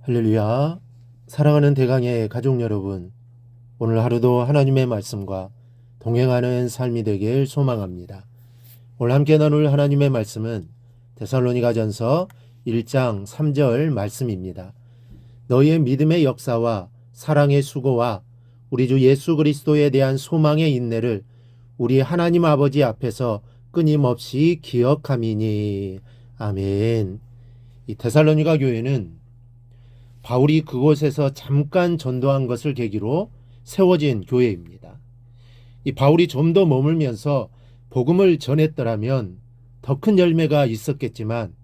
할렐루야. 사랑하는 대강의 가족 여러분, 오늘 하루도 하나님의 말씀과 동행하는 삶이 되길 소망합니다. 오늘 함께 나눌 하나님의 말씀은 데살로니가전서 1장 3절 말씀입니다. 너희의 믿음의 역사와 사랑의 수고와 우리 주 예수 그리스도에 대한 소망의 인내를 우리 하나님 아버지 앞에서 끊임없이 기억함이니. 아멘. 이 데살로니가 교회는 바울이 그곳에서 잠깐 전도한 것을 계기로 세워진 교회입니다. 이 바울이 좀 더 머물면서 복음을 전했더라면 더 큰 열매가 있었겠지만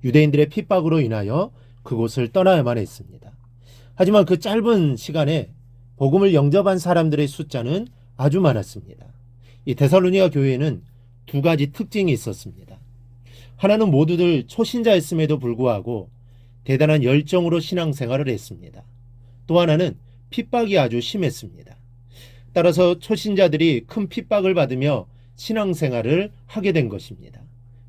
유대인들의 핍박으로 인하여 그곳을 떠나야만 했습니다. 하지만 그 짧은 시간에 복음을 영접한 사람들의 숫자는 아주 많았습니다. 이 데살로니가 교회에는 두 가지 특징이 있었습니다. 하나는 모두들 초신자였음에도 불구하고 대단한 열정으로 신앙생활을 했습니다. 또 하나는 핍박이 아주 심했습니다. 따라서 초신자들이 큰 핍박을 받으며 신앙생활을 하게 된 것입니다.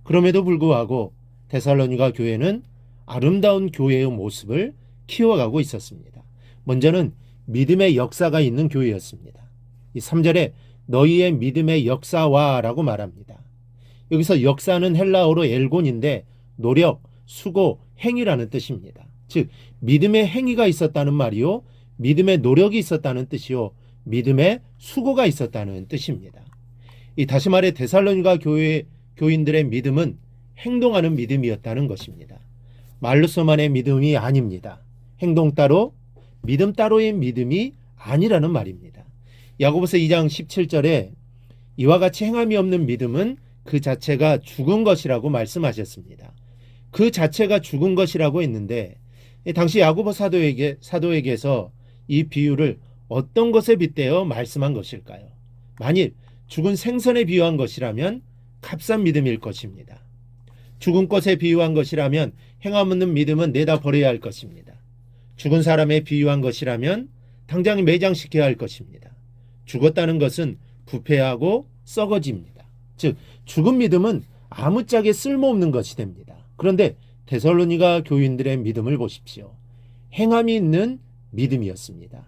그럼에도 불구하고 데살로니가 교회는 아름다운 교회의 모습을 키워가고 있었습니다. 먼저는 믿음의 역사가 있는 교회였습니다. 이 3절에 너희의 믿음의 역사와라고 말합니다. 여기서 역사는 헬라어로 엘곤인데 노력, 수고, 행위라는 뜻입니다. 즉 믿음의 행위가 있었다는 말이요, 믿음의 노력이 있었다는 뜻이요, 믿음의 수고가 있었다는 뜻입니다. 이 다시 말해 데살로니가 교회 교인들의 믿음은 행동하는 믿음이었다는 것입니다. 말로서만의 믿음이 아닙니다. 행동 따로, 믿음 따로의 믿음이 아니라는 말입니다. 야고보서 2장 17절에 이와 같이 행함이 없는 믿음은 그 자체가 죽은 것이라고 말씀하셨습니다. 그 자체가 죽은 것이라고 했는데 당시 야고보 사도에게서 이 비유를 어떤 것에 빗대어 말씀한 것일까요? 만일 죽은 생선에 비유한 것이라면 값싼 믿음일 것입니다. 죽은 것에 비유한 것이라면 행함 없는 믿음은 내다 버려야 할 것입니다. 죽은 사람에 비유한 것이라면 당장 매장시켜야 할 것입니다. 죽었다는 것은 부패하고 썩어집니다. 즉 죽은 믿음은 아무짝에 쓸모없는 것이 됩니다. 그런데 데살로니가 교인들의 믿음을 보십시오. 행함이 있는 믿음이었습니다.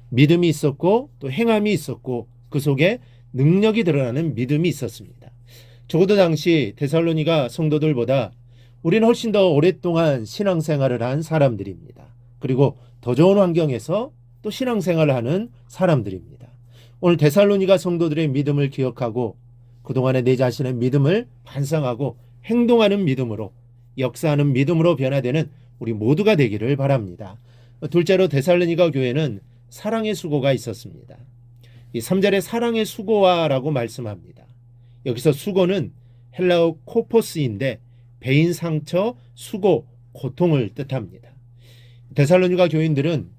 믿음이 있었고 또 행함이 있었고 그 속에 능력이 드러나는 믿음이 있었습니다. 적어도 당시 데살로니가 성도들보다 우리는 훨씬 더 오랫동안 신앙생활을 한 사람들입니다. 그리고 더 좋은 환경에서 또 신앙생활을 하는 사람들입니다. 오늘 데살로니가 성도들의 믿음을 기억하고 그동안의 내 자신의 믿음을 반성하고 행동하는 믿음으로, 역사하는 믿음으로 변화되는 우리 모두가 되기를 바랍니다. 둘째로 데살로니가 교회는 사랑의 수고가 있었습니다. 이 3절에 사랑의 수고와라고 말씀합니다. 여기서 수고는 헬라어 코포스인데 배인 상처, 수고, 고통을 뜻합니다. 데살로니가 교인들은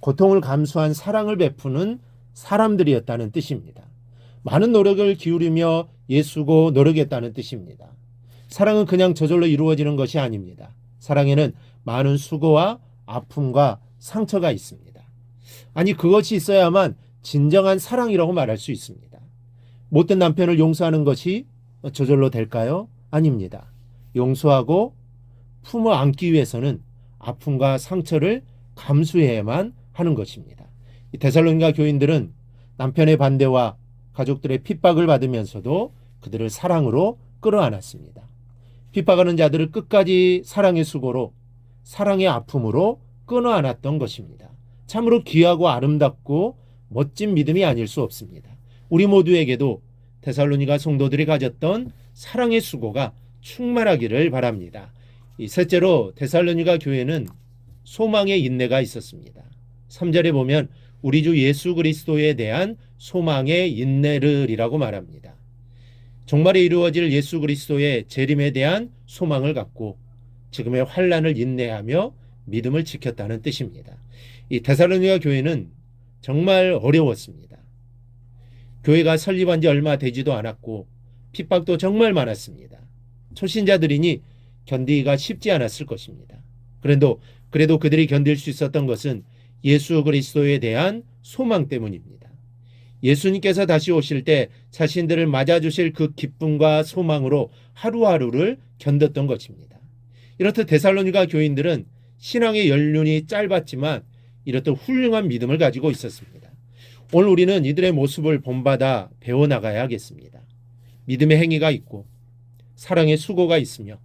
고통을 감수한 사랑을 베푸는 사람들이었다는 뜻입니다. 많은 노력을 기울이며 애쓰고 노력했다는 뜻입니다. 사랑은 그냥 저절로 이루어지는 것이 아닙니다. 사랑에는 많은 수고와 아픔과 상처가 있습니다. 아니 그것이 있어야만 진정한 사랑이라고 말할 수 있습니다. 못된 남편을 용서하는 것이 저절로 될까요? 아닙니다. 용서하고 품어 안기 위해서는 아픔과 상처를 감수해야만 하는 것입니다. 데살로니가 교인들은 남편의 반대와 가족들의 핍박을 받으면서도 그들을 사랑으로 끌어안았습니다. 핍박하는 자들을 끝까지 사랑의 수고로, 사랑의 아픔으로 끌어안았던 것입니다. 참으로 귀하고 아름답고 멋진 믿음이 아닐 수 없습니다. 우리 모두에게도 데살로니가 성도들이 가졌던 사랑의 수고가 충만하기를 바랍니다. 셋째로 데살로니가 교회는 소망의 인내가 있었습니다. 3절에 보면 우리 주 예수 그리스도에 대한 소망의 인내를이라고 말합니다. 종말에 이루어질 예수 그리스도의 재림에 대한 소망을 갖고 지금의 환난을 인내하며 믿음을 지켰다는 뜻입니다. 이 데살로니가 교회는 정말 어려웠습니다. 교회가 설립한 지 얼마 되지도 않았고 핍박도 정말 많았습니다. 초신자들이니 견디기가 쉽지 않았을 것입니다. 그래도 그들이 견딜 수 있었던 것은 예수 그리스도에 대한 소망 때문입니다. 예수님께서 다시 오실 때 자신들을 맞아주실 그 기쁨과 소망으로 하루하루를 견뎠던 것입니다. 이렇듯 데살로니가 교인들은 신앙의 연륜이 짧았지만 이렇듯 훌륭한 믿음을 가지고 있었습니다. 오늘 우리는 이들의 모습을 본받아 배워나가야 하겠습니다. 믿음의 행위가 있고 사랑의 수고가 있으며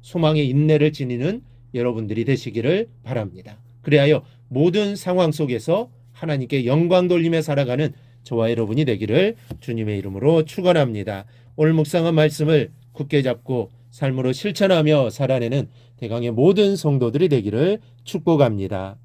소망의 인내를 지니는 여러분들이 되시기를 바랍니다. 그래야 모든 상황 속에서 하나님께 영광 돌리며 살아가는 저와 여러분이 되기를 주님의 이름으로 축원합니다. 오늘 묵상한 말씀을 굳게 잡고 삶으로 실천하며 살아내는 대강의 모든 성도들이 되기를 축복합니다.